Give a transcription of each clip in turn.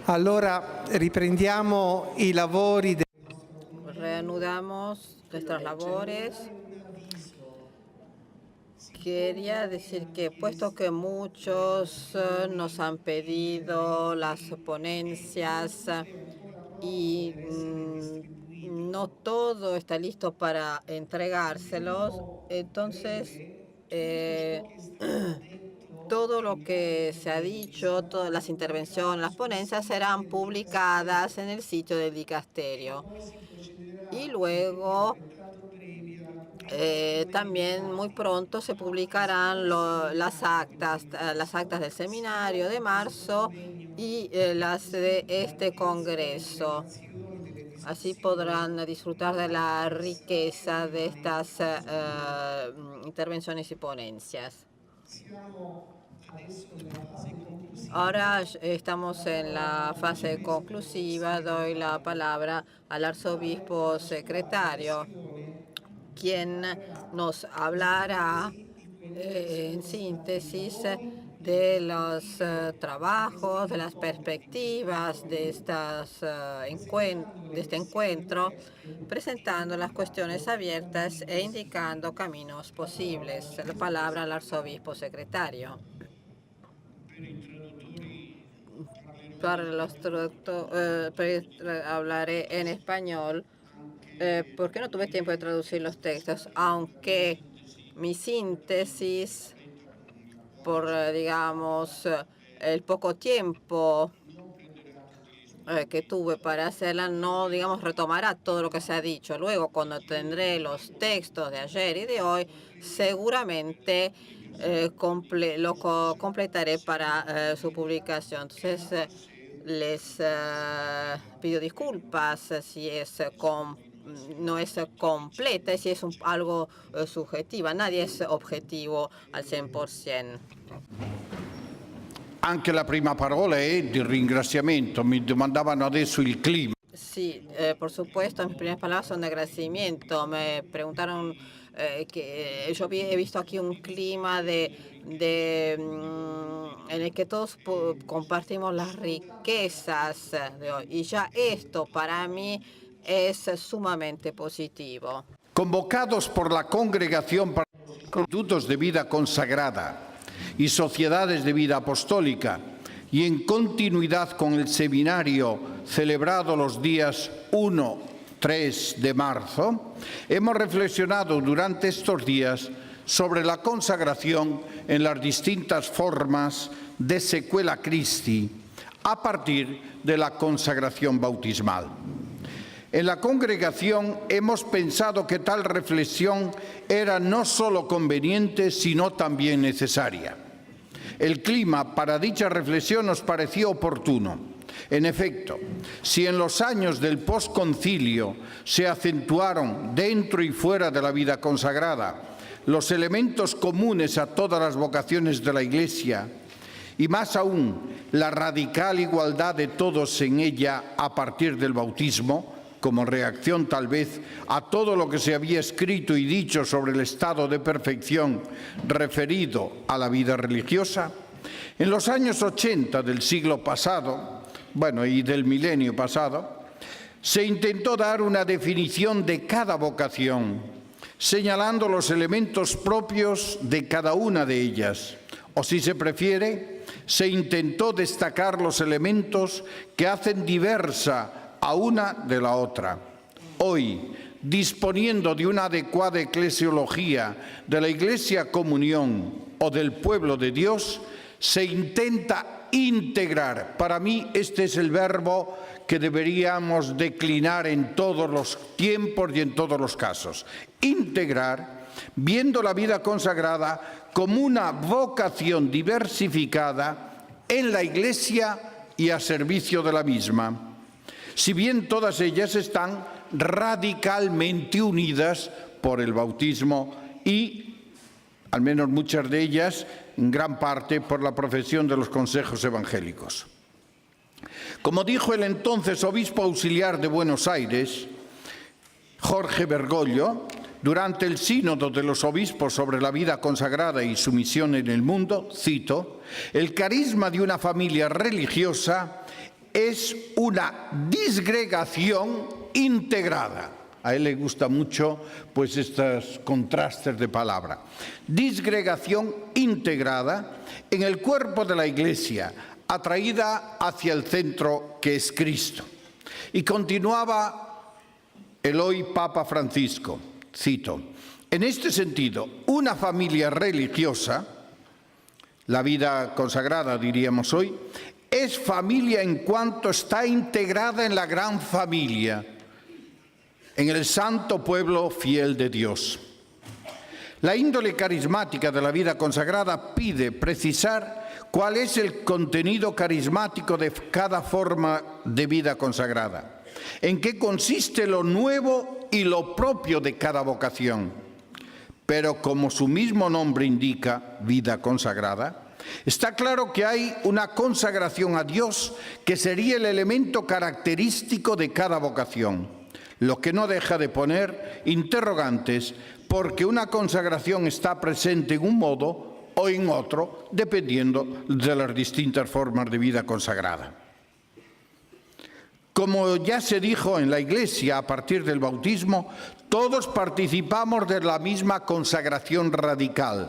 Allora riprendiamo i lavori. Reanudamos nuestras labores. Quería decir que, puesto que muchos nos han pedido las ponencias y no todo está listo para entregárselos, entonces todo lo que se ha dicho, todas las intervenciones, las ponencias serán publicadas en el sitio del dicasterio. Y luego también muy pronto se publicarán las actas del seminario de marzo y las de este congreso. Así podrán disfrutar de la riqueza de estas intervenciones y ponencias. Ahora estamos en la fase conclusiva. Doy la palabra al arzobispo secretario, quien nos hablará en síntesis de los trabajos, de las perspectivas de este encuentro, presentando las cuestiones abiertas e indicando caminos posibles. La palabra al arzobispo secretario. Para los hablaré en español, porque no tuve tiempo de traducir los textos, aunque mi síntesis, por, digamos, el poco tiempo que tuve para hacerla, no, digamos, retomará todo lo que se ha dicho. Luego, cuando tendré los textos de ayer y de hoy, seguramente lo completaré para su publicación. Entonces, les pido disculpas si no es completa y si es algo subjetiva. Nadie es objetivo al 100%. Anche la prima parola è di ringraziamento. Mi domandavano adesso il clima. Sí, por supuesto, mis primeras palabras son de agradecimiento. Me preguntaron que yo he visto aquí un clima en el que todos compartimos las riquezas de hoy. Y ya esto para mí es sumamente positivo. Convocados por la Congregación para los Institutos de Vida Consagrada y Sociedades de Vida Apostólica, y en continuidad con el seminario celebrado los días 1-3 de marzo, hemos reflexionado durante estos días sobre la consagración en las distintas formas de sequela Christi a partir de la consagración bautismal. En la congregación hemos pensado que tal reflexión era no solo conveniente, sino también necesaria. El clima para dicha reflexión nos pareció oportuno. En efecto, si en los años del posconcilio se acentuaron dentro y fuera de la vida consagrada los elementos comunes a todas las vocaciones de la Iglesia, y más aún la radical igualdad de todos en ella a partir del bautismo, como reacción tal vez a todo lo que se había escrito y dicho sobre el estado de perfección referido a la vida religiosa, en los años 80 del siglo pasado, y del milenio pasado, se intentó dar una definición de cada vocación, señalando los elementos propios de cada una de ellas, o si se prefiere, se intentó destacar los elementos que hacen diversa a una de la otra. Hoy, disponiendo de una adecuada eclesiología de la Iglesia Comunión o del pueblo de Dios, se intenta integrar. Para mí este es el verbo que deberíamos declinar en todos los tiempos y en todos los casos. Integrar, viendo la vida consagrada como una vocación diversificada en la Iglesia y a servicio de la misma. Si bien todas ellas están radicalmente unidas por el bautismo y, al menos muchas de ellas, en gran parte por la profesión de los consejos evangélicos. Como dijo el entonces obispo auxiliar de Buenos Aires, Jorge Bergoglio, durante el sínodo de los obispos sobre la vida consagrada y su misión en el mundo, cito, el carisma de una familia religiosa es una disgregación integrada. A él le gusta mucho pues estos contrastes de palabra. Disgregación integrada en el cuerpo de la Iglesia, atraída hacia el centro que es Cristo. Y continuaba el hoy Papa Francisco, cito: en este sentido, una familia religiosa, la vida consagrada diríamos hoy, es familia en cuanto está integrada en la gran familia, en el santo pueblo fiel de Dios. La índole carismática de la vida consagrada pide precisar cuál es el contenido carismático de cada forma de vida consagrada, en qué consiste lo nuevo y lo propio de cada vocación. Pero como su mismo nombre indica, vida consagrada, está claro que hay una consagración a Dios que sería el elemento característico de cada vocación, lo que no deja de poner interrogantes porque una consagración está presente en un modo o en otro, dependiendo de las distintas formas de vida consagrada. Como ya se dijo en la Iglesia a partir del bautismo, todos participamos de la misma consagración radical,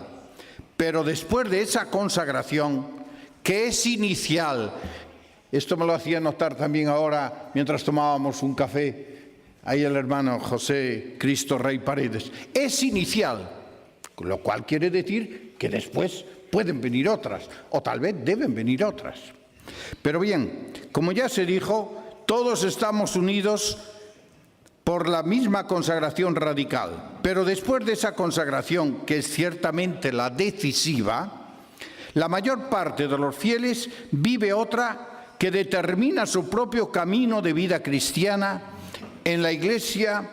pero después de esa consagración, que es inicial, esto me lo hacía notar también ahora mientras tomábamos un café, ahí el hermano José Cristo Rey Paredes, es inicial, lo cual quiere decir que después pueden venir otras, o tal vez deben venir otras. Pero bien, como ya se dijo, todos estamos unidos por la misma consagración radical, pero después de esa consagración, que es ciertamente la decisiva, la mayor parte de los fieles vive otra que determina su propio camino de vida cristiana en la Iglesia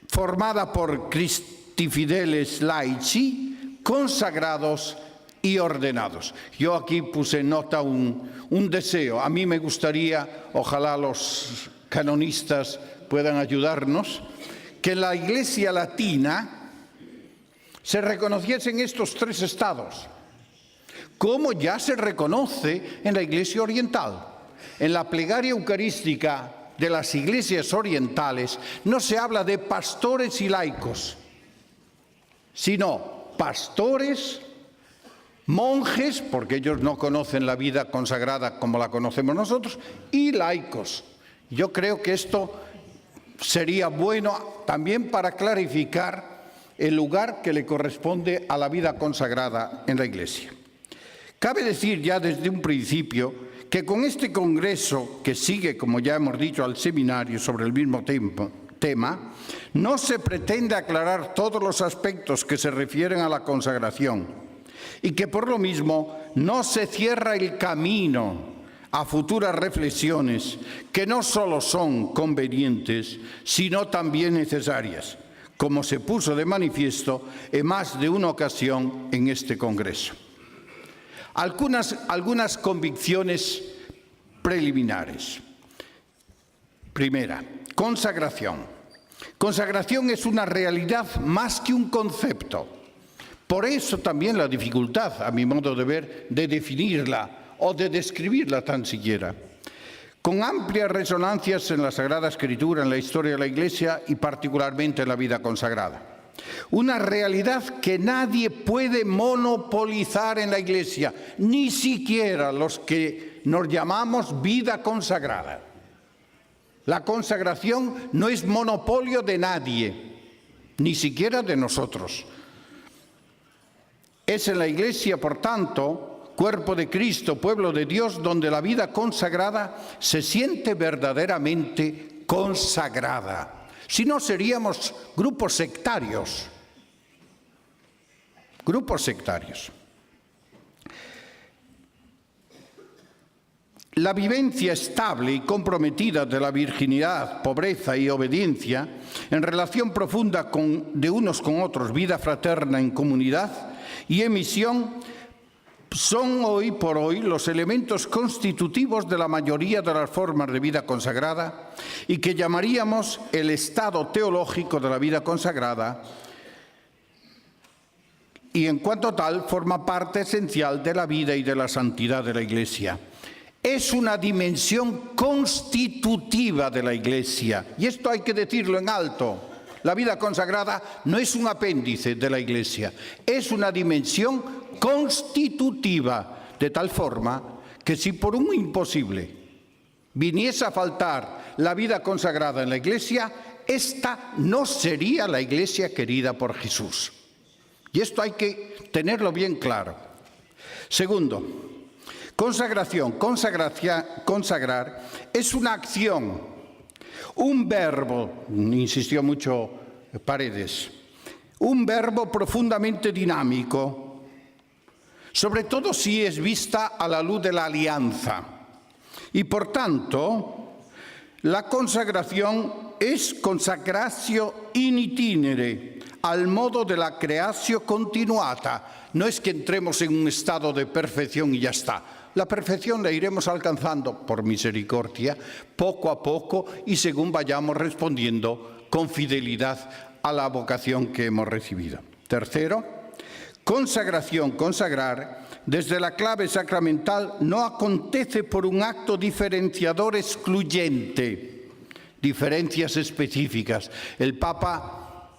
formada por Christi Fideles Laici, consagrados y ordenados. Yo aquí puse en nota un deseo. A mí me gustaría, ojalá los canonistas puedan ayudarnos, que en la Iglesia latina se reconociesen estos tres estados, como ya se reconoce en la Iglesia oriental. En la plegaria eucarística de las iglesias orientales no se habla de pastores y laicos, sino pastores, monjes, porque ellos no conocen la vida consagrada como la conocemos nosotros, y laicos. Yo creo que esto sería bueno también para clarificar el lugar que le corresponde a la vida consagrada en la Iglesia. Cabe decir ya desde un principio que con este congreso, que sigue, como ya hemos dicho, al seminario sobre el mismo tema, no se pretende aclarar todos los aspectos que se refieren a la consagración y que por lo mismo no se cierra el camino a futuras reflexiones que no solo son convenientes, sino también necesarias, como se puso de manifiesto en más de una ocasión en este congreso. Algunas convicciones preliminares. Primera, consagración. Consagración es una realidad más que un concepto. Por eso también la dificultad, a mi modo de ver, de definirla o de describirla tan siquiera. Con amplias resonancias en la Sagrada Escritura, en la historia de la Iglesia y particularmente en la vida consagrada. Una realidad que nadie puede monopolizar en la Iglesia, ni siquiera los que nos llamamos vida consagrada. La consagración no es monopolio de nadie, ni siquiera de nosotros. Es en la Iglesia, por tanto, cuerpo de Cristo, pueblo de Dios, donde la vida consagrada se siente verdaderamente consagrada. Si no, seríamos grupos sectarios. Grupos sectarios. La vivencia estable y comprometida de la virginidad, pobreza y obediencia, en relación profunda de unos con otros, vida fraterna en comunidad y en misión, son hoy por hoy los elementos constitutivos de la mayoría de las formas de vida consagrada y que llamaríamos el estado teológico de la vida consagrada, y en cuanto tal forma parte esencial de la vida y de la santidad de la Iglesia. Es una dimensión constitutiva de la Iglesia, y esto hay que decirlo en alto. La vida consagrada no es un apéndice de la Iglesia, es una dimensión constitutiva, de tal forma que si por un imposible viniese a faltar la vida consagrada en la Iglesia, esta no sería la Iglesia querida por Jesús. Y esto hay que tenerlo bien claro. Segundo, consagración, consagrar es una acción, un verbo, insistió mucho Paredes, un verbo profundamente dinámico, sobre todo si es vista a la luz de la alianza. Y por tanto, la consagración es consagratio in itinere, al modo de la creatio continuata. No es que entremos en un estado de perfección y ya está. La perfección la iremos alcanzando por misericordia, poco a poco y según vayamos respondiendo con fidelidad a la vocación que hemos recibido. Tercero, consagración, consagrar, desde la clave sacramental no acontece por un acto diferenciador excluyente, diferencias específicas. El Papa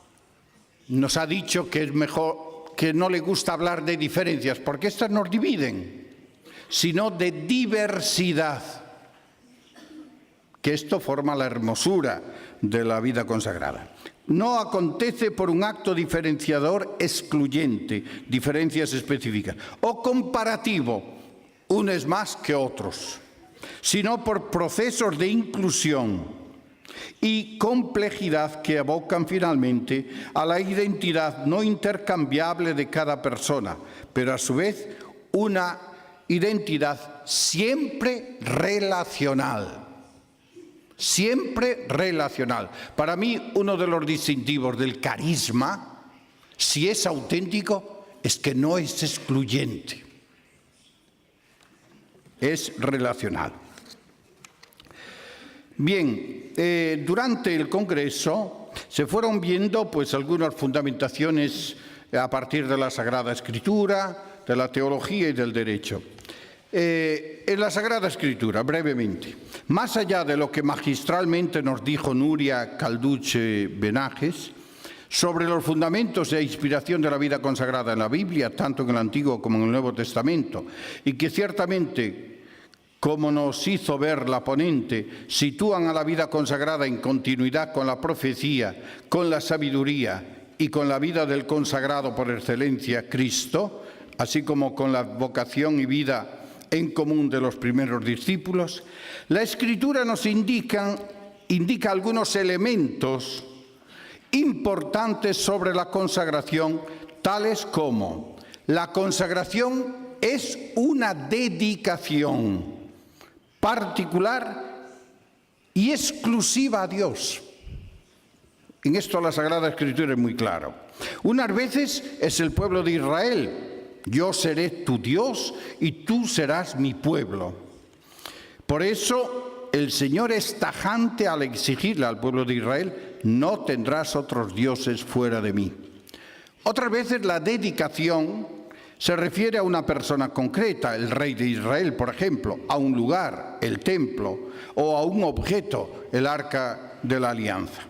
nos ha dicho que es mejor, que no le gusta hablar de diferencias, porque estas nos dividen, sino de diversidad, que esto forma la hermosura de la vida consagrada. No acontece por un acto diferenciador excluyente, diferencias específicas, o comparativo, unos más que otros, sino por procesos de inclusión y complejidad que abocan finalmente a la identidad no intercambiable de cada persona, pero a su vez una identidad siempre relacional. Siempre relacional. Para mí, uno de los distintivos del carisma, si es auténtico, es que no es excluyente. Es relacional. Bien, durante el Congreso se fueron viendo pues algunas fundamentaciones a partir de la Sagrada Escritura, de la teología y del derecho. En la Sagrada Escritura, brevemente, más allá de lo que magistralmente nos dijo Nuria Calduche Benajes sobre los fundamentos e inspiración de la vida consagrada en la Biblia, tanto en el Antiguo como en el Nuevo Testamento, y que ciertamente, como nos hizo ver la ponente, sitúan a la vida consagrada en continuidad con la profecía, con la sabiduría y con la vida del consagrado por excelencia, Cristo, así como con la vocación y vida en común de los primeros discípulos. La Escritura nos indica algunos elementos importantes sobre la consagración, tales como la consagración es una dedicación particular y exclusiva a Dios. En esto la Sagrada Escritura es muy claro. Unas veces es el pueblo de Israel: yo seré tu Dios y tú serás mi pueblo. Por eso el Señor es tajante al exigirle al pueblo de Israel: no tendrás otros dioses fuera de mí. Otras veces la dedicación se refiere a una persona concreta, el rey de Israel, por ejemplo, a un lugar, el templo, o a un objeto, el arca de la alianza.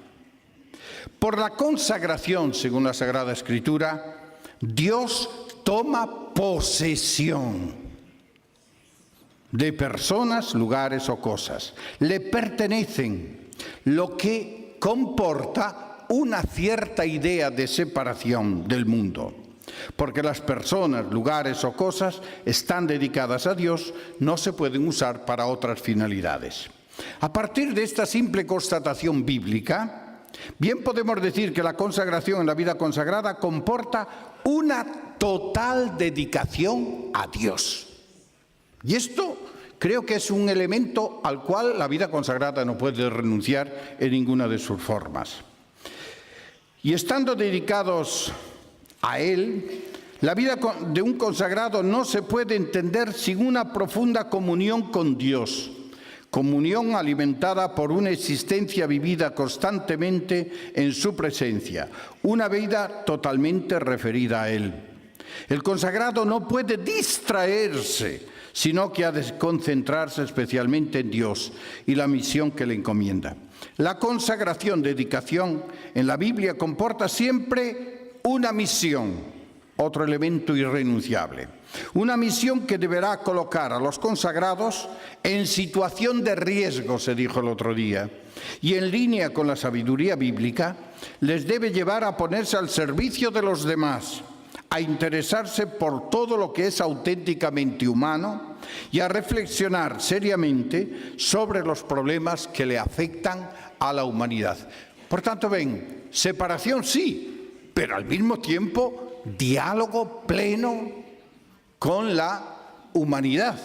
Por la consagración, según la Sagrada Escritura, Dios toma posesión de personas, lugares o cosas. Le pertenecen, lo que comporta una cierta idea de separación del mundo. Porque las personas, lugares o cosas están dedicadas a Dios, no se pueden usar para otras finalidades. A partir de esta simple constatación bíblica, bien podemos decir que la consagración en la vida consagrada comporta una total dedicación a Dios. Y esto creo que es un elemento al cual la vida consagrada no puede renunciar en ninguna de sus formas. Y estando dedicados a Él, la vida de un consagrado no se puede entender sin una profunda comunión con Dios. Comunión alimentada por una existencia vivida constantemente en su presencia, una vida totalmente referida a Él. El consagrado no puede distraerse, sino que ha de concentrarse especialmente en Dios y la misión que le encomienda. La consagración, dedicación, en la Biblia comporta siempre una misión, otro elemento irrenunciable. Una misión que deberá colocar a los consagrados en situación de riesgo, se dijo el otro día, y en línea con la sabiduría bíblica, les debe llevar a ponerse al servicio de los demás, a interesarse por todo lo que es auténticamente humano y a reflexionar seriamente sobre los problemas que le afectan a la humanidad. Por tanto, ven, separación sí, pero al mismo tiempo diálogo pleno con la humanidad.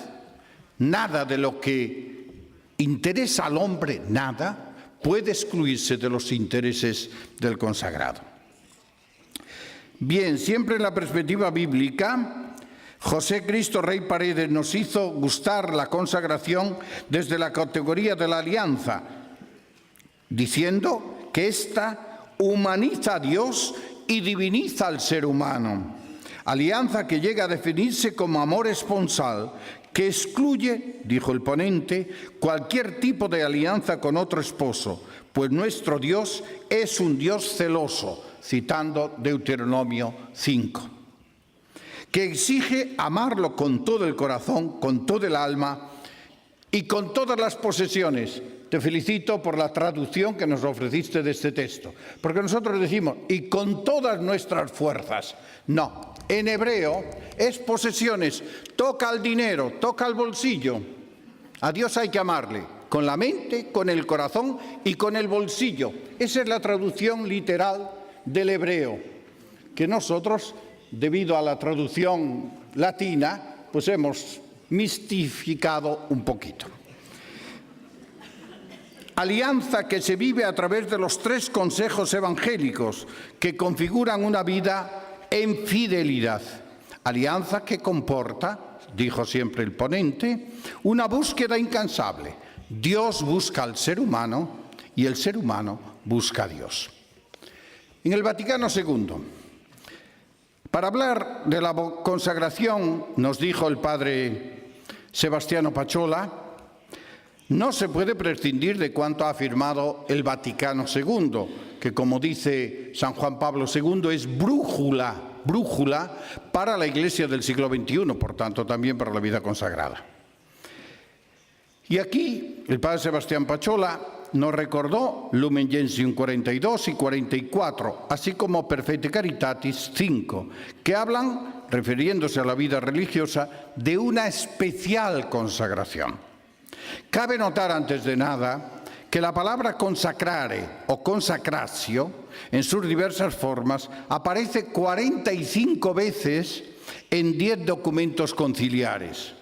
Nada de lo que interesa al hombre, nada, puede excluirse de los intereses del consagrado. Bien, siempre en la perspectiva bíblica, José Cristo Rey Paredes nos hizo gustar la consagración desde la categoría de la alianza, diciendo que ésta humaniza a Dios y diviniza al ser humano. Alianza que llega a definirse como amor esponsal, que excluye, dijo el ponente, cualquier tipo de alianza con otro esposo, pues nuestro Dios es un Dios celoso, citando Deuteronomio 5, que exige amarlo con todo el corazón, con todo el alma y con todas las posesiones. Te felicito por la traducción que nos ofreciste de este texto, porque nosotros decimos, y con todas nuestras fuerzas. No, en hebreo es posesiones, toca el dinero, toca el bolsillo. A Dios hay que amarle con la mente, con el corazón y con el bolsillo. Esa es la traducción literal del hebreo, que nosotros, debido a la traducción latina, pues hemos mistificado un poquito. Alianza que se vive a través de los 3 consejos evangélicos que configuran una vida en fidelidad. Alianza que comporta, dijo siempre el ponente, una búsqueda incansable. Dios busca al ser humano y el ser humano busca a Dios. En el Vaticano II, para hablar de la consagración, nos dijo el padre Sebastiano Pacciola, no se puede prescindir de cuanto ha afirmado el Vaticano II, que como dice San Juan Pablo II es brújula para la Iglesia del siglo XXI, por tanto también para la vida consagrada. Y aquí el padre Sebastián Pacciola nos recordó Lumen Gentium 42 y 44, así como Perfecte Caritatis 5, que hablan, refiriéndose a la vida religiosa, de una especial consagración. Cabe notar antes de nada que la palabra consacrare o consacratio, en sus diversas formas, aparece 45 veces en 10 documentos conciliares.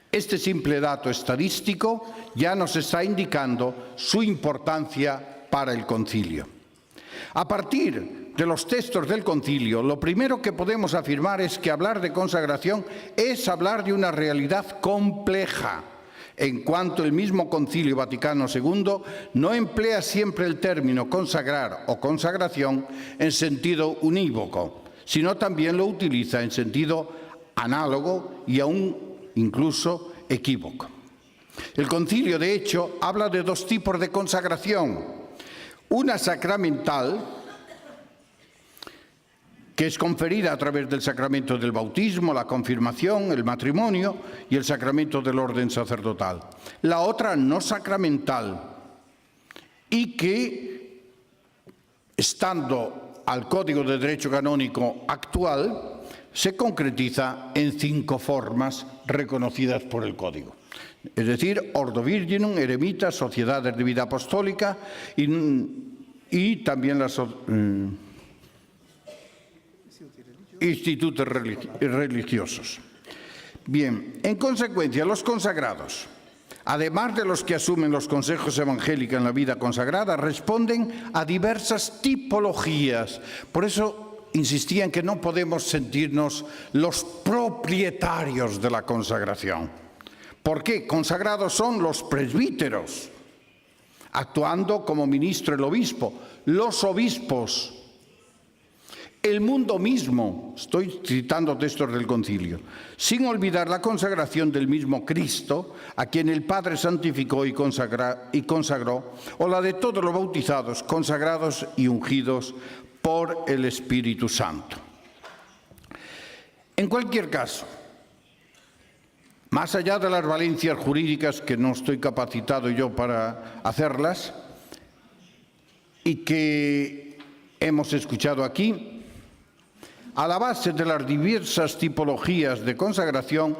Este simple dato estadístico ya nos está indicando su importancia para el concilio. A partir de los textos del concilio, lo primero que podemos afirmar es que hablar de consagración es hablar de una realidad compleja, en cuanto el mismo Concilio Vaticano II no emplea siempre el término consagrar o consagración en sentido unívoco, sino también lo utiliza en sentido análogo y aún incluso equívoco. El concilio, de hecho, habla de 2 tipos de consagración. Una sacramental, que es conferida a través del sacramento del bautismo, la confirmación, el matrimonio y el sacramento del orden sacerdotal. La otra no sacramental y que, estando al Código de Derecho Canónico actual, se concretiza en 5 formas reconocidas por el Código. Es decir, Ordo Virginum, eremitas, sociedades de vida apostólica y también las institutos religiosos. Bien, en consecuencia, los consagrados, además de los que asumen los consejos evangélicos en la vida consagrada, responden a diversas tipologías. Por eso insistía en que no podemos sentirnos los propietarios de la consagración. ¿Por qué? Consagrados son los presbíteros, actuando como ministro el obispo, los obispos, el mundo mismo, estoy citando textos del concilio, sin olvidar la consagración del mismo Cristo, a quien el Padre santificó y consagró, o la de todos los bautizados, consagrados y ungidos por el Espíritu Santo. En cualquier caso, más allá de las valencias jurídicas, que no estoy capacitado yo para hacerlas, y que hemos escuchado aquí, a la base de las diversas tipologías de consagración,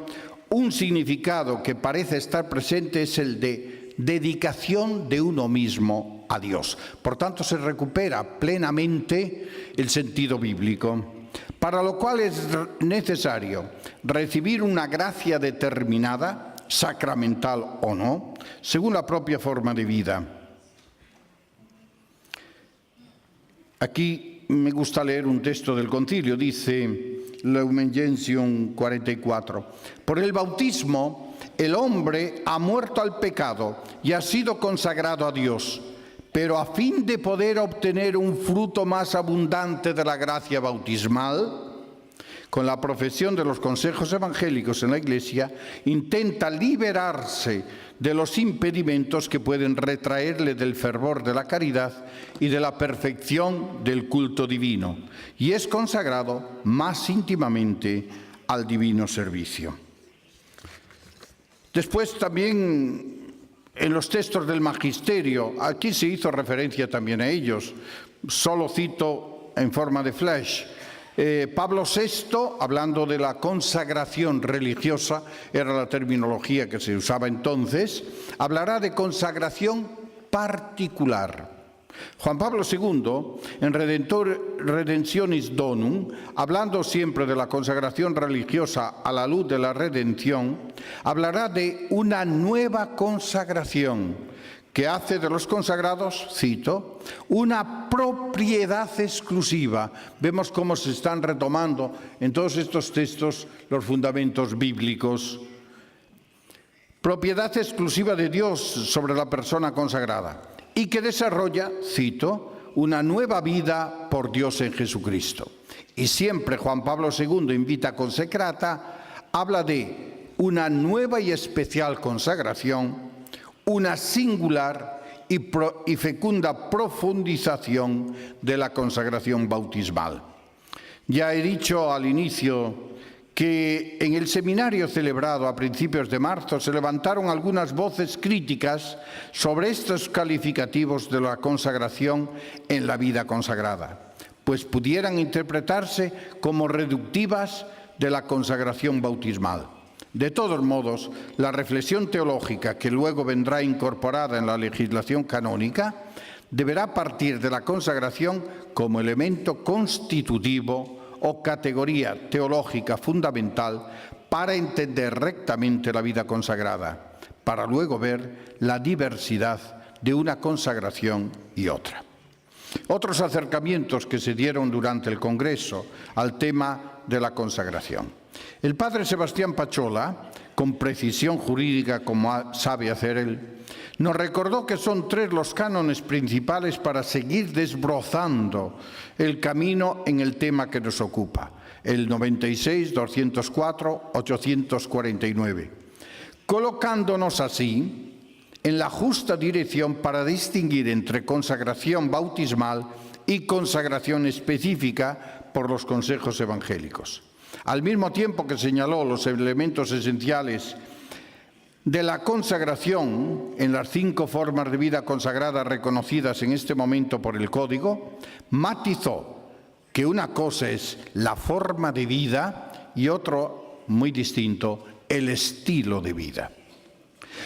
un significado que parece estar presente es el de dedicación de uno mismo a Dios. Por tanto, se recupera plenamente el sentido bíblico, para lo cual es necesario recibir una gracia determinada, sacramental o no, según la propia forma de vida. Aquí me gusta leer un texto del concilio, dice Lumen Gentium 44. Por el bautismo, el hombre ha muerto al pecado y ha sido consagrado a Dios, pero a fin de poder obtener un fruto más abundante de la gracia bautismal, con la profesión de los consejos evangélicos en la Iglesia, intenta liberarse de los impedimentos que pueden retraerle del fervor de la caridad y de la perfección del culto divino, y es consagrado más íntimamente al divino servicio. Después también en los textos del Magisterio, aquí se hizo referencia también a ellos, solo cito en forma de flash. Pablo VI, hablando de la consagración religiosa, era la terminología que se usaba entonces, hablará de consagración particular. Juan Pablo II, en Redemptionis Donum, hablando siempre de la consagración religiosa a la luz de la redención, hablará de una nueva consagración que hace de los consagrados, cito, una propiedad exclusiva. Vemos cómo se están retomando en todos estos textos los fundamentos bíblicos. Propiedad exclusiva de Dios sobre la persona consagrada y que desarrolla, cito, una nueva vida por Dios en Jesucristo. Y siempre Juan Pablo II invita consecrata, habla de una nueva y especial consagración, una singular y fecunda profundización de la consagración bautismal. Ya he dicho al inicio que en el seminario celebrado a principios de marzo se levantaron algunas voces críticas sobre estos calificativos de la consagración en la vida consagrada, pues pudieran interpretarse como reductivas de la consagración bautismal. De todos modos, la reflexión teológica que luego vendrá incorporada en la legislación canónica deberá partir de la consagración como elemento constitutivo o categoría teológica fundamental para entender rectamente la vida consagrada, para luego ver la diversidad de una consagración y otra. Otros acercamientos que se dieron durante el Congreso al tema de la consagración. El padre Sebastián Pachola, con precisión jurídica como sabe hacer él, nos recordó que son 3 los cánones principales para seguir desbrozando el camino en el tema que nos ocupa, el 96, 204, 849, colocándonos así en la justa dirección para distinguir entre consagración bautismal y consagración específica por los consejos evangélicos. Al mismo tiempo que señaló los elementos esenciales de la consagración en las 5 formas de vida consagrada reconocidas en este momento por el Código, matizó que una cosa es la forma de vida y otro, muy distinto, el estilo de vida.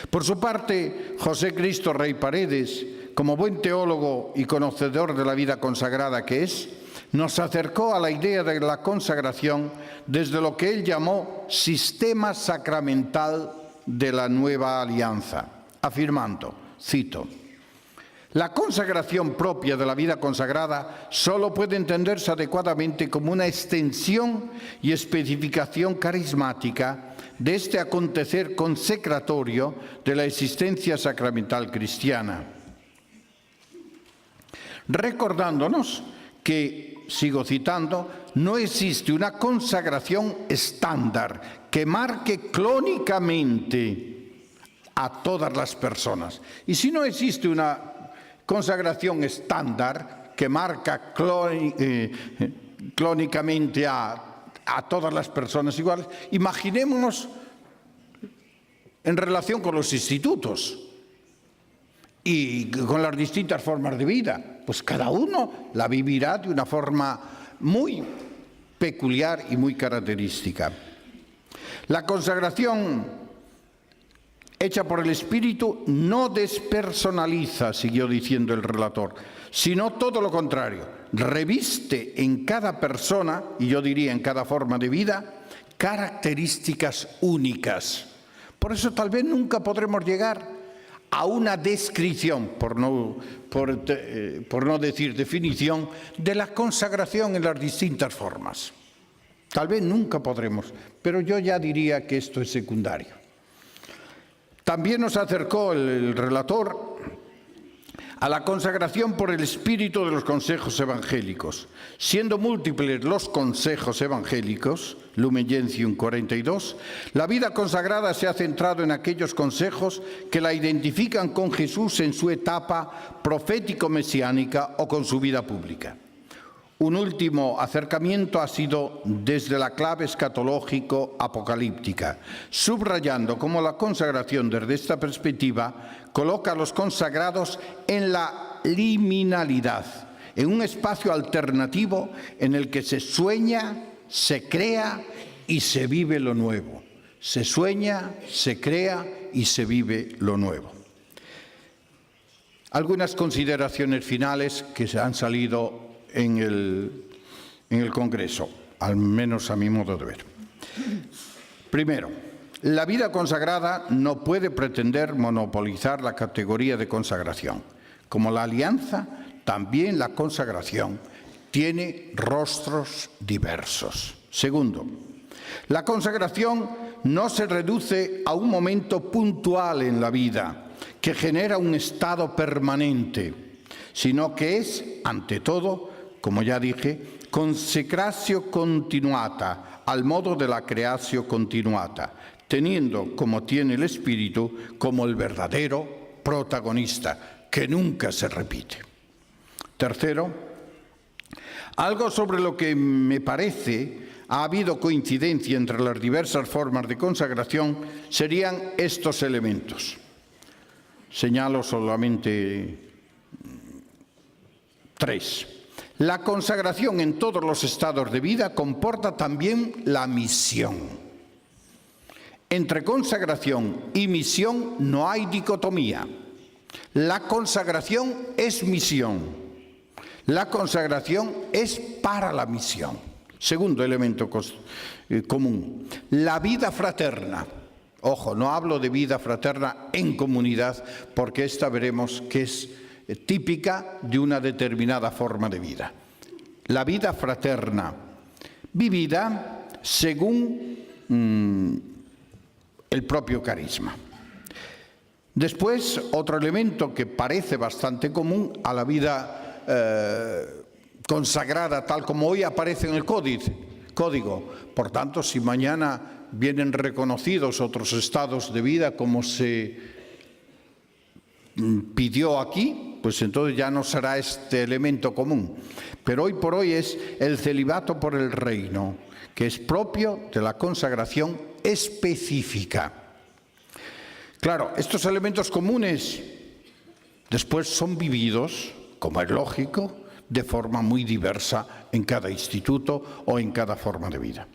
Por su parte, José Cristo Rey Paredes, como buen teólogo y conocedor de la vida consagrada que es, nos acercó a la idea de la consagración desde lo que él llamó sistema sacramental de la nueva alianza, afirmando, cito, la consagración propia de la vida consagrada solo puede entenderse adecuadamente como una extensión y especificación carismática de este acontecer consecratorio de la existencia sacramental cristiana, recordándonos que sigo citando, no existe una consagración estándar que marque clónicamente a todas las personas. Y si no existe una consagración estándar que marca clónicamente a todas las personas iguales, imaginémonos en relación con los institutos y con las distintas formas de vida. Pues cada uno la vivirá de una forma muy peculiar y muy característica. La consagración hecha por el Espíritu no despersonaliza, siguió diciendo el relator, sino todo lo contrario, reviste en cada persona, y yo diría en cada forma de vida, características únicas. Por eso tal vez nunca podremos llegar a una descripción, por no decir definición, de la consagración en las distintas formas. Tal vez nunca podremos, pero yo ya diría que esto es secundario. También nos acercó el relator a la consagración por el espíritu de los consejos evangélicos. Siendo múltiples los consejos evangélicos, Lumen Gentium 42, la vida consagrada se ha centrado en aquellos consejos que la identifican con Jesús en su etapa profético-mesiánica o con su vida pública. Un último acercamiento ha sido desde la clave escatológico-apocalíptica, subrayando cómo la consagración desde esta perspectiva coloca a los consagrados en la liminalidad, en un espacio alternativo en el que se sueña, se crea y se vive lo nuevo. Se sueña, se crea y se vive lo nuevo. Algunas consideraciones finales que se han salido en el Congreso, al menos a mi modo de ver. Primero, la vida consagrada no puede pretender monopolizar la categoría de consagración. Como la alianza, también la consagración tiene rostros diversos. Segundo, la consagración no se reduce a un momento puntual en la vida que genera un estado permanente, sino que es, ante todo, como ya dije, consecratio continuata, al modo de la creatio continuata, teniendo, como tiene el Espíritu, como el verdadero protagonista, que nunca se repite. Tercero, algo sobre lo que me parece ha habido coincidencia entre las diversas formas de consagración serían estos elementos. Señalo solamente 3. La consagración en todos los estados de vida comporta también la misión. Entre consagración y misión no hay dicotomía. La consagración es misión. La consagración es para la misión. Segundo elemento común, la vida fraterna. Ojo, no hablo de vida fraterna en comunidad, porque esta veremos que es típica de una determinada forma de vida. La vida fraterna, vivida según el propio carisma. Después, otro elemento que parece bastante común a la vida consagrada, tal como hoy aparece en el código. Por tanto, si mañana vienen reconocidos otros estados de vida como se pidió aquí, pues entonces ya no será este elemento común. Pero hoy por hoy es el celibato por el reino, que es propio de la consagración específica. Claro, estos elementos comunes después son vividos, como es lógico, de forma muy diversa en cada instituto o en cada forma de vida.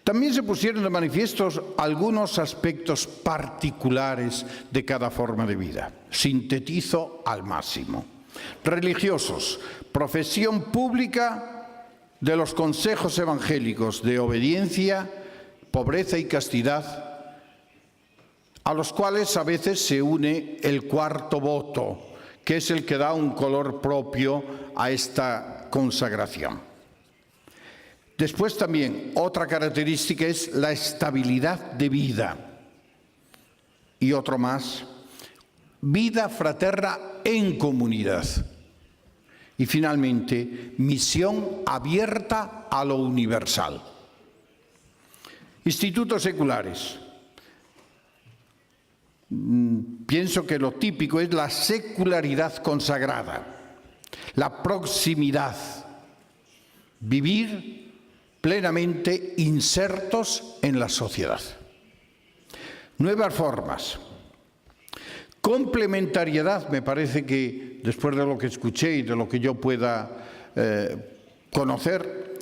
También se pusieron de manifiestos algunos aspectos particulares de cada forma de vida. Sintetizo al máximo. Religiosos, profesión pública de los consejos evangélicos de obediencia, pobreza y castidad, a los cuales a veces se une el cuarto voto, que es el que da un color propio a esta consagración. Después también otra característica es la estabilidad de vida. Y otro más, vida fraterna en comunidad. Y finalmente, misión abierta a lo universal. Institutos seculares. Pienso que lo típico es la secularidad consagrada, la proximidad, vivir plenamente insertos en la sociedad. Nuevas formas. Complementariedad, me parece que después de lo que escuché y de lo que yo pueda conocer,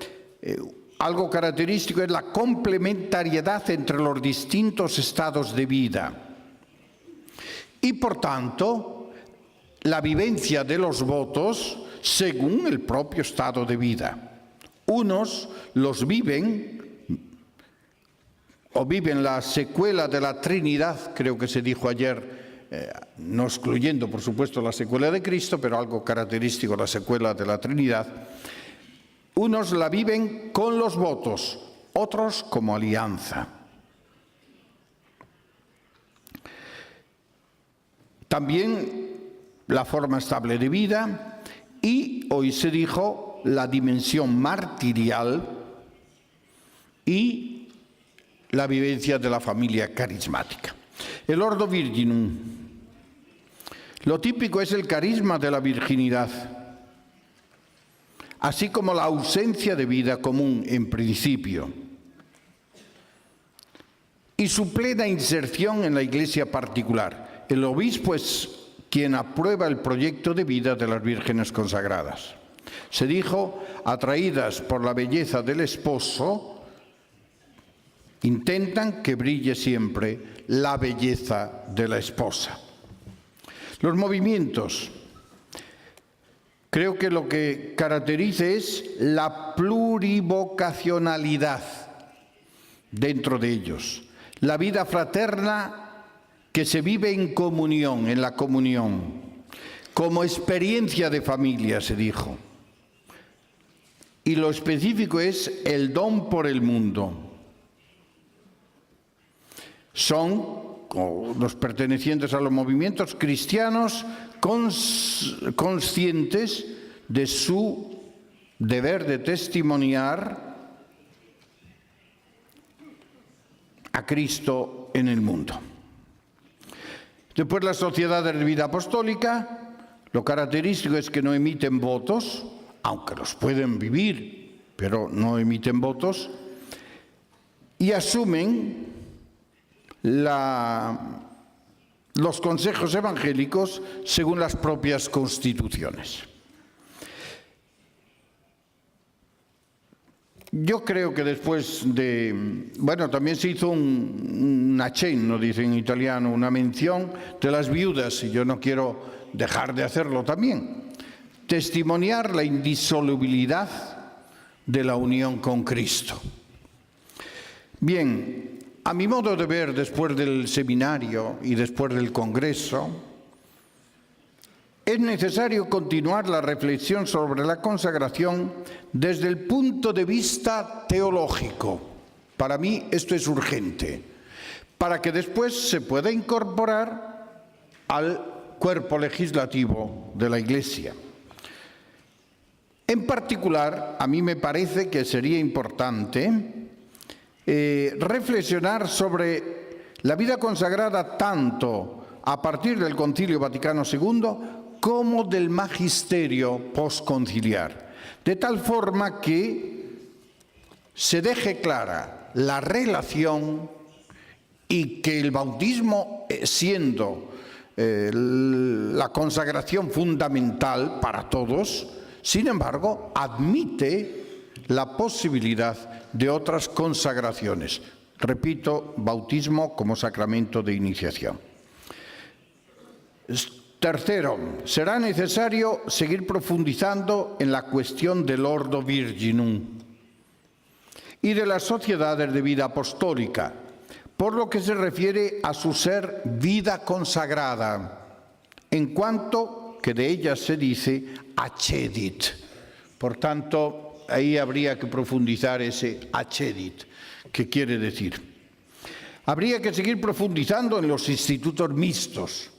algo característico es la complementariedad entre los distintos estados de vida. Y por tanto, la vivencia de los votos según el propio estado de vida. Unos los viven o viven la secuela de la Trinidad, creo que se dijo ayer, no excluyendo, por supuesto, la secuela de Cristo, pero algo característico, la secuela de la Trinidad. Unos la viven con los votos, otros como alianza. También la forma estable de vida y, hoy se dijo, la dimensión martirial y la vivencia de la familia carismática. El Ordo Virginum. Lo típico es el carisma de la virginidad, así como la ausencia de vida común en principio, y su plena inserción en la Iglesia particular. El obispo es quien aprueba el proyecto de vida de las vírgenes consagradas. Se dijo, atraídas por la belleza del esposo, intentan que brille siempre la belleza de la esposa. Los movimientos. Creo que lo que caracteriza es la plurivocacionalidad dentro de ellos. La vida fraterna que se vive en comunión, en la comunión, como experiencia de familia, se dijo. Y lo específico es el don por el mundo. Son los pertenecientes a los movimientos cristianos conscientes de su deber de testimoniar a Cristo en el mundo. Después, las sociedades de vida apostólica, lo característico es que no emiten votos, aunque los pueden vivir, pero no emiten votos, y asumen los consejos evangélicos según las propias constituciones. Yo creo que después de... Bueno, también se hizo un accenno, dice en italiano, una mención de las viudas, y yo no quiero dejar de hacerlo también. Testimoniar la indisolubilidad de la unión con Cristo. Bien, a mi modo de ver, después del seminario y después del congreso, es necesario continuar la reflexión sobre la consagración desde el punto de vista teológico. Para mí esto es urgente, para que después se pueda incorporar al cuerpo legislativo de la Iglesia. En particular, a mí me parece que sería importante reflexionar sobre la vida consagrada tanto a partir del Concilio Vaticano II como del magisterio postconciliar, de tal forma que se deje clara la relación y que el bautismo, siendo la consagración fundamental para todos, sin embargo, admite la posibilidad de otras consagraciones. Repito, bautismo como sacramento de iniciación. Tercero, será necesario seguir profundizando en la cuestión del Ordo Virginum y de las sociedades de vida apostólica, por lo que se refiere a su ser vida consagrada, en cuanto que de ellas se dice accedit. Por tanto, ahí habría que profundizar ese accedit, que quiere decir. Habría que seguir profundizando en los institutos mixtos,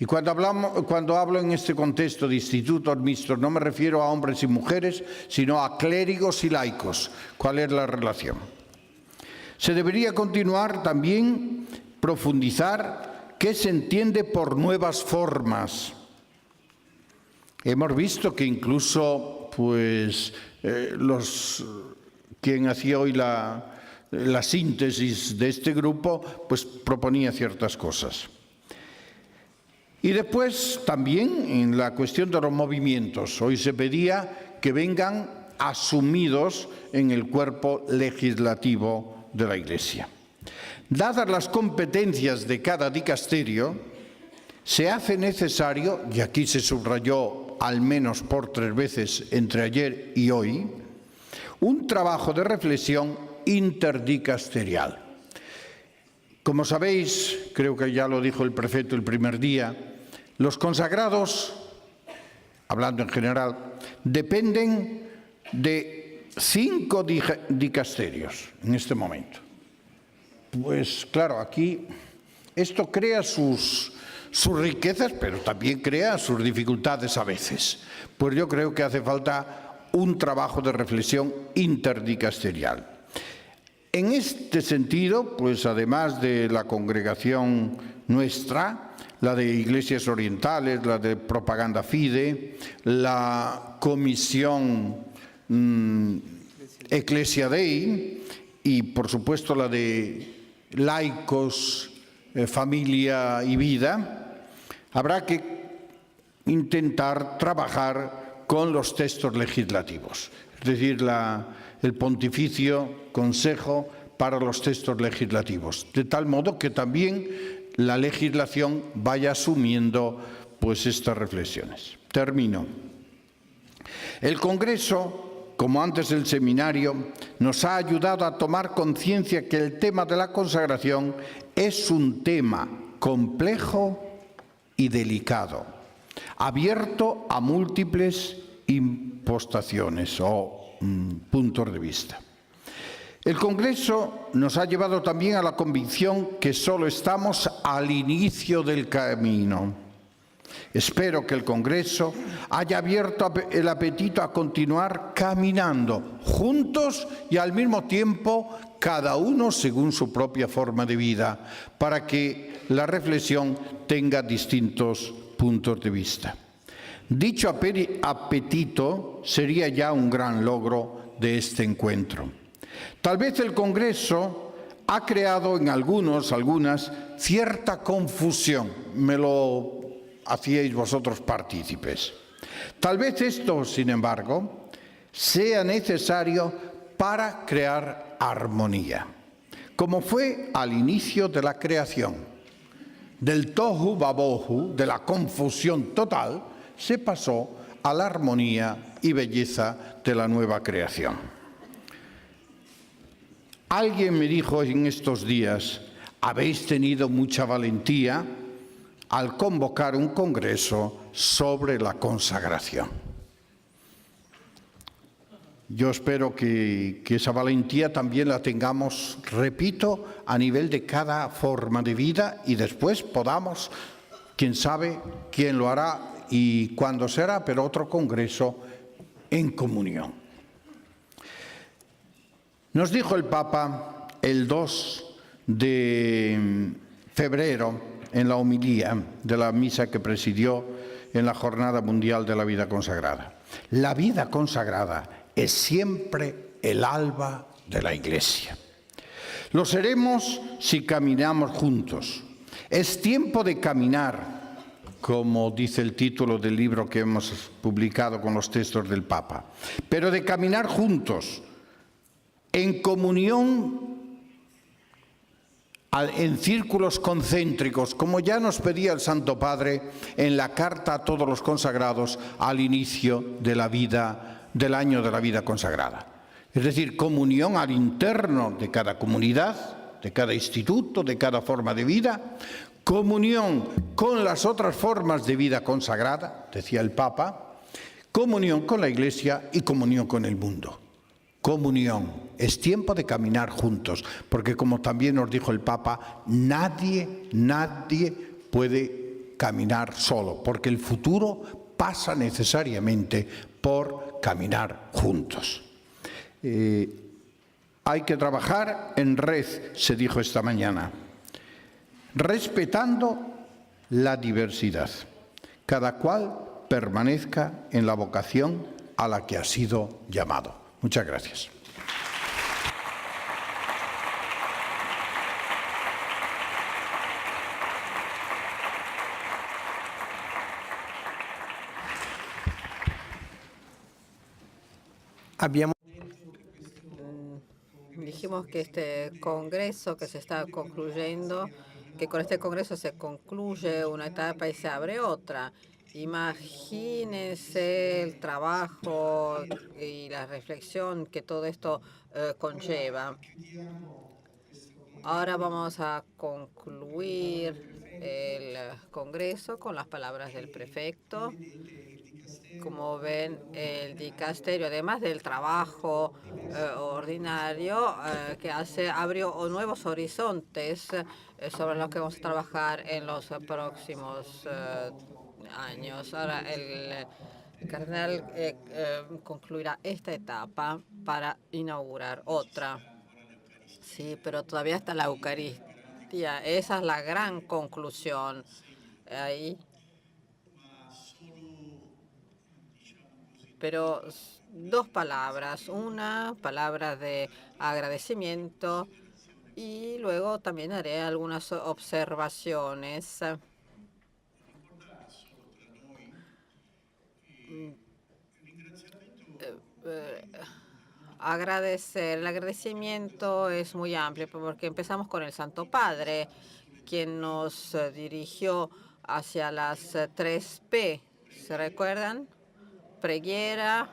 Y cuando hablo en este contexto de institutos mixtos, no me refiero a hombres y mujeres, sino a clérigos y laicos. ¿Cuál es la relación? Se debería continuar también, profundizar qué se entiende por nuevas formas. Hemos visto que incluso quien hacía hoy la síntesis de este grupo, pues proponía ciertas cosas. Y después también en la cuestión de los movimientos. Hoy se pedía que vengan asumidos en el cuerpo legislativo de la Iglesia. Dadas las competencias de cada dicasterio, se hace necesario, y aquí se subrayó al menos por 3 veces entre ayer y hoy, un trabajo de reflexión interdicasterial. Como sabéis, creo que ya lo dijo el prefecto el primer día, los consagrados, hablando en general, dependen de 5 dicasterios en este momento. Pues claro, aquí esto crea sus riquezas, pero también crea sus dificultades a veces. Pues yo creo que hace falta un trabajo de reflexión interdicasterial. En este sentido, pues además de la congregación nuestra, la de Iglesias Orientales, la de Propaganda Fide, la Comisión Ecclesia Dei y, por supuesto, la de Laicos, Familia y Vida, habrá que intentar trabajar con los textos legislativos, es decir, el Pontificio Consejo para los textos legislativos, de tal modo que también la legislación vaya asumiendo pues estas reflexiones. Termino. El Congreso, como antes el seminario, nos ha ayudado a tomar conciencia que el tema de la consagración es un tema complejo y delicado, abierto a múltiples impostaciones o puntos de vista. El Congreso nos ha llevado también a la convicción que solo estamos al inicio del camino. Espero que el Congreso haya abierto el apetito a continuar caminando juntos y al mismo tiempo cada uno según su propia forma de vida, para que la reflexión tenga distintos puntos de vista. Dicho apetito sería ya un gran logro de este encuentro. Tal vez el Congreso ha creado en algunas, cierta confusión. Me lo hacíais vosotros partícipes. Tal vez esto, sin embargo, sea necesario para crear armonía, como fue al inicio de la creación. Del tohu babohu, de la confusión total, se pasó a la armonía y belleza de la nueva creación. Alguien me dijo en estos días, habéis tenido mucha valentía al convocar un congreso sobre la consagración. Yo espero que esa valentía también la tengamos, repito, a nivel de cada forma de vida y después podamos, quién sabe quién lo hará y cuándo será, pero otro congreso en comunión. Nos dijo el Papa el 2 de febrero en la homilía de la misa que presidió en la Jornada Mundial de la Vida Consagrada. La vida consagrada es siempre el alba de la Iglesia. Lo seremos si caminamos juntos. Es tiempo de caminar, como dice el título del libro que hemos publicado con los textos del Papa, pero de caminar juntos, en comunión, en círculos concéntricos, como ya nos pedía el Santo Padre en la carta a todos los consagrados al inicio de la vida, del año de la vida consagrada. Es decir, comunión al interno de cada comunidad, de cada instituto, de cada forma de vida, comunión con las otras formas de vida consagrada, decía el Papa, comunión con la Iglesia y comunión con el mundo. Comunión. Es tiempo de caminar juntos, porque como también nos dijo el Papa, nadie puede caminar solo, porque el futuro pasa necesariamente por caminar juntos. Hay que trabajar en red, se dijo esta mañana, respetando la diversidad. Cada cual permanezca en la vocación a la que ha sido llamado. Muchas gracias. Dijimos que este congreso que se está concluyendo, que con este congreso se concluye una etapa y se abre otra. Imagínense el trabajo y la reflexión que todo esto conlleva. Ahora vamos a concluir el congreso con las palabras del prefecto. Como ven, el dicasterio, además del trabajo ordinario que hace, abrió nuevos horizontes sobre los que vamos a trabajar en los próximos años. Ahora el cardenal concluirá esta etapa para inaugurar otra. Sí, pero todavía está la Eucaristía. Esa es la gran conclusión. Ahí. Pero dos palabras, una palabra de agradecimiento y luego también haré algunas observaciones. El agradecimiento es muy amplio porque empezamos con el Santo Padre, quien nos dirigió hacia las 3P. ¿Se recuerdan? Preghiera,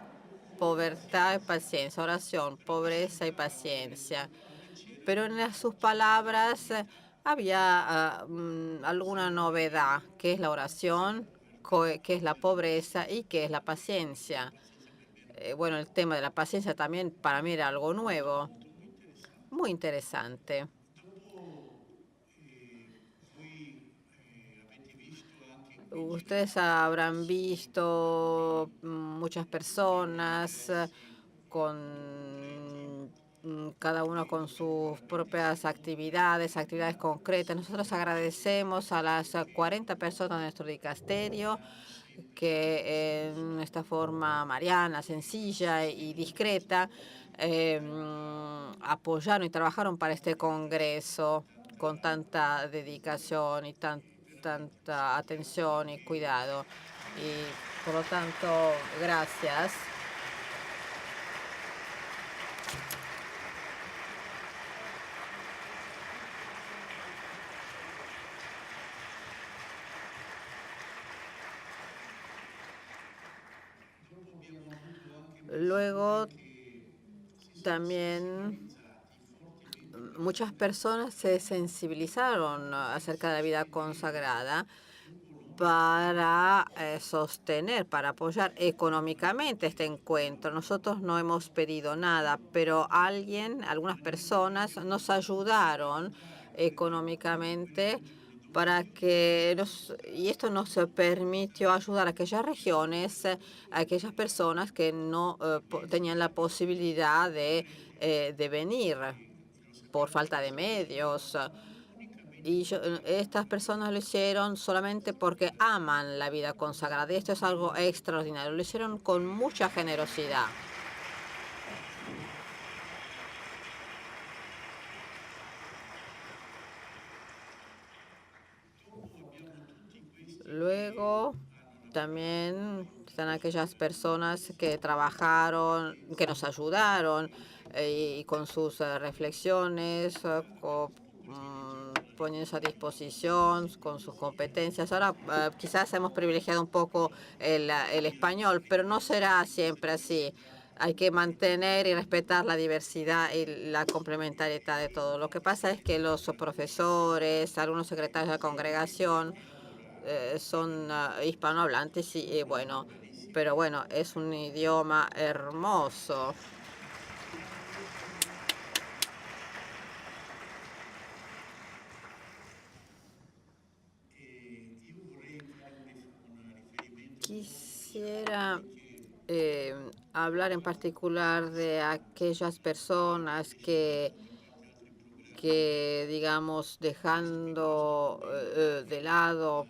pobreza y paciencia, oración, pobreza y paciencia. Pero en sus palabras había alguna novedad, que es la oración, que es la pobreza y que es la paciencia. Bueno, el tema de la paciencia también para mí era algo nuevo, muy interesante. Ustedes habrán visto muchas personas con cada uno con sus propias actividades concretas. Nosotros agradecemos a las 40 personas de nuestro dicasterio que en esta forma mariana, sencilla y discreta apoyaron y trabajaron para este congreso con tanta dedicación y tanta atención y cuidado. Y por lo tanto, gracias. Luego, también muchas personas se sensibilizaron acerca de la vida consagrada para sostener, para apoyar económicamente este encuentro. Nosotros no hemos pedido nada, pero algunas personas nos ayudaron económicamente para que y esto nos permitió ayudar a aquellas regiones, a aquellas personas que no tenían la posibilidad de venir por falta de medios. Y estas personas lo hicieron solamente porque aman la vida consagrada. Y esto es algo extraordinario. Lo hicieron con mucha generosidad. Luego, también están aquellas personas que trabajaron, que nos ayudaron y con sus reflexiones, poniéndose a disposición con sus competencias. Ahora quizás hemos privilegiado un poco el español, pero no será siempre así. Hay que mantener y respetar la diversidad y la complementariedad de todo. Lo que pasa es que los profesores, algunos secretarios de la congregación son hispanohablantes y bueno, pero bueno, es un idioma hermoso. Quisiera hablar en particular de aquellas personas que digamos, dejando de lado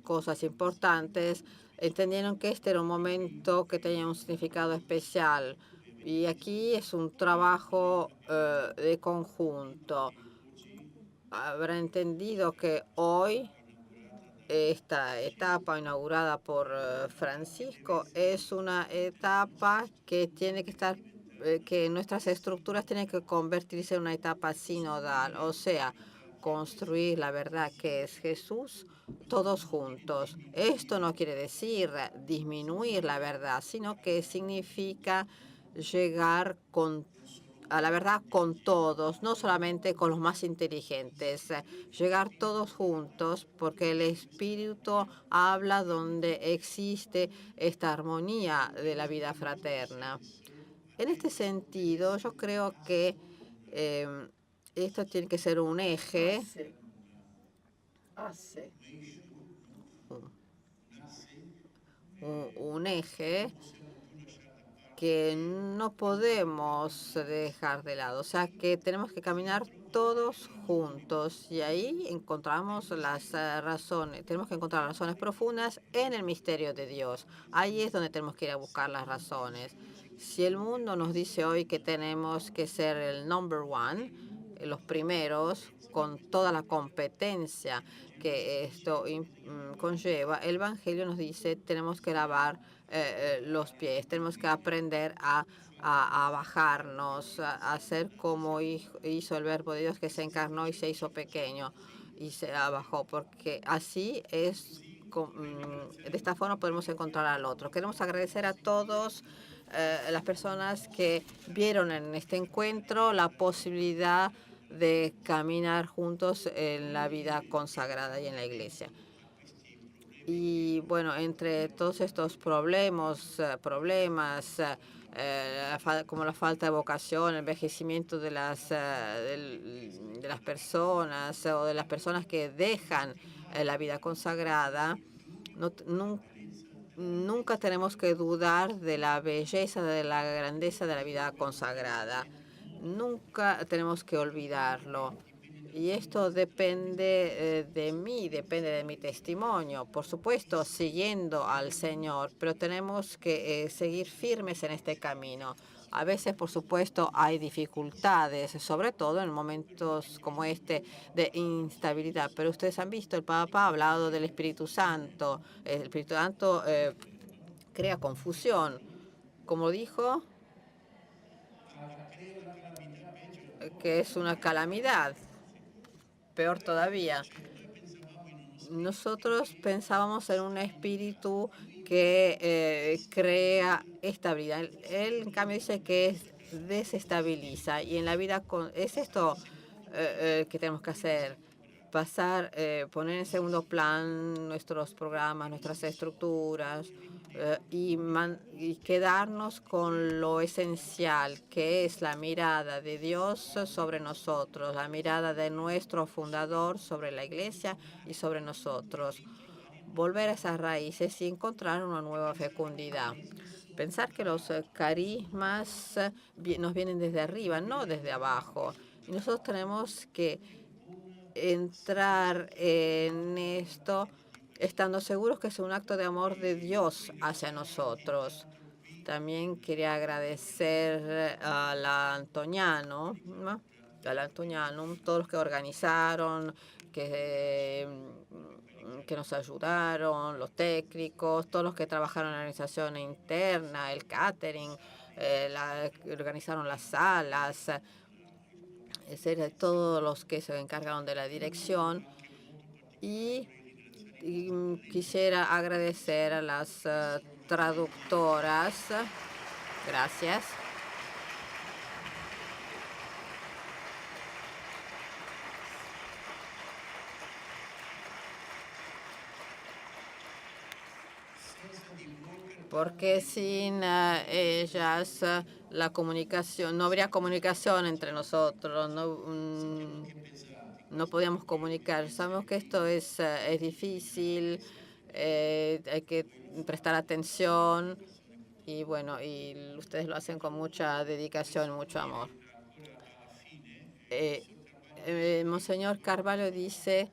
cosas importantes, entendieron que este era un momento que tenía un significado especial. Y aquí es un trabajo de conjunto. Habrá entendido que hoy esta etapa inaugurada por Francisco es una etapa que tiene que estar, que nuestras estructuras tienen que convertirse en una etapa sinodal, o sea, construir la verdad que es Jesús todos juntos. Esto no quiere decir disminuir la verdad, sino que significa llegar a la verdad con todos, no solamente con los más inteligentes, llegar todos juntos, porque el Espíritu habla donde existe esta armonía de la vida fraterna. En este sentido, yo creo que esto tiene que ser un eje, un eje que no podemos dejar de lado. O sea, que tenemos que caminar todos juntos y ahí encontramos las razones. Tenemos que encontrar razones profundas en el misterio de Dios. Ahí es donde tenemos que ir a buscar las razones. Si el mundo nos dice hoy que tenemos que ser el number one, los primeros, con toda la competencia que esto conlleva, el Evangelio nos dice tenemos que lavar los pies, tenemos que aprender a bajarnos, a hacer como hizo el Verbo de Dios que se encarnó y se hizo pequeño y se abajó, porque así es, de esta forma podemos encontrar al otro. Queremos agradecer a todos las personas que vieron en este encuentro la posibilidad de caminar juntos en la vida consagrada y en la iglesia. Y bueno, entre todos estos problemas, como la falta de vocación, el envejecimiento de las personas o de las personas que dejan la vida consagrada, nunca tenemos que dudar de la belleza, de la grandeza de la vida consagrada. Nunca tenemos que olvidarlo. Y esto depende de mí, depende de mi testimonio. Por supuesto, siguiendo al Señor, pero tenemos que seguir firmes en este camino. A veces, por supuesto, hay dificultades, sobre todo en momentos como este de instabilidad. Pero ustedes han visto, el Papa ha hablado del Espíritu Santo. El Espíritu Santo crea confusión. Como dijo, que es una calamidad. Peor todavía, nosotros pensábamos en un espíritu que crea estabilidad. Él, en cambio, dice que desestabiliza. Y en la vida es esto que tenemos que hacer. Poner en segundo plan nuestros programas, nuestras estructuras y quedarnos con lo esencial, que es la mirada de Dios sobre nosotros, la mirada de nuestro fundador sobre la iglesia y sobre nosotros. Volver a esas raíces y encontrar una nueva fecundidad. Pensar que los carismas nos vienen desde arriba, no desde abajo. Y nosotros tenemos que entrar en esto estando seguros que es un acto de amor de Dios hacia nosotros. También quería agradecer a la Antoniano, ¿no? A la Antoniano, todos los que organizaron, que nos ayudaron, los técnicos, todos los que trabajaron en la organización interna, el catering, organizaron las salas, todos los que se encargaron de la dirección. Y quisiera agradecer a las traductoras. Gracias. Porque sin ellas la comunicación, no habría comunicación entre nosotros, no podíamos comunicar. Sabemos que esto es difícil, hay que prestar atención y bueno, y ustedes lo hacen con mucha dedicación, mucho amor. Monseñor Carvalho dice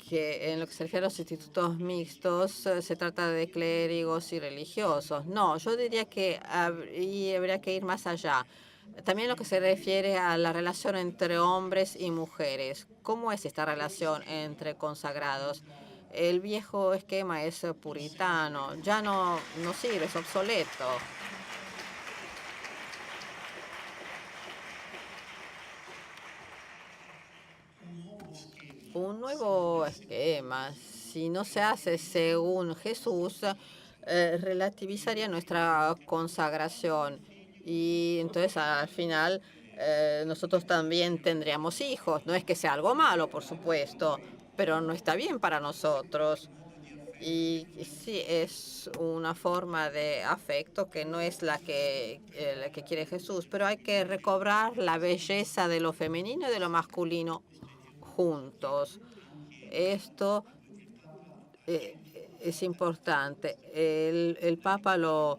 que en lo que se refiere a los institutos mixtos se trata de clérigos y religiosos. No, yo diría que habría que ir más allá. También lo que se refiere a la relación entre hombres y mujeres. ¿Cómo es esta relación entre consagrados? El viejo esquema es puritano, ya no sirve, es obsoleto. Un nuevo esquema, si no se hace según Jesús, relativizaría nuestra consagración y entonces al final nosotros también tendríamos hijos. No es que sea algo malo, por supuesto, pero no está bien para nosotros. Y sí, es una forma de afecto que no es la que quiere Jesús, pero hay que recobrar la belleza de lo femenino y de lo masculino juntos. Esto es importante. El Papa lo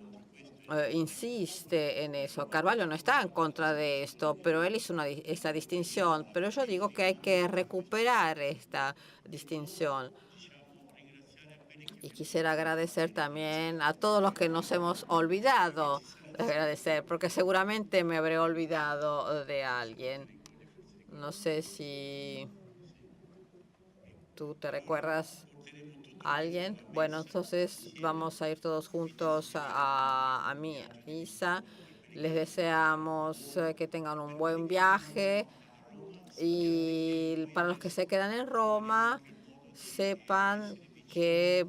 insiste en eso. Carvalho no está en contra de esto, pero él hizo esa distinción. Pero yo digo que hay que recuperar esta distinción. Y quisiera agradecer también a todos los que nos hemos olvidado de agradecer, porque seguramente me habré olvidado de alguien. No sé si tú te recuerdas a alguien. Bueno, entonces vamos a ir todos juntos a misa. Les deseamos que tengan un buen viaje y para los que se quedan en Roma, sepan que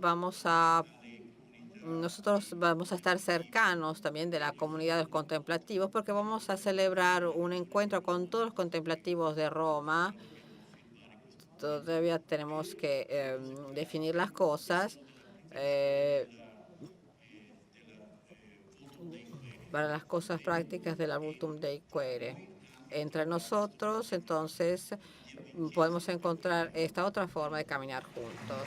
nosotros vamos a estar cercanos también de la comunidad de los contemplativos porque vamos a celebrar un encuentro con todos los contemplativos de Roma. Todavía tenemos que definir las cosas para las cosas prácticas del Adultum Dei Quaere. Entre nosotros, entonces, podemos encontrar esta otra forma de caminar juntos.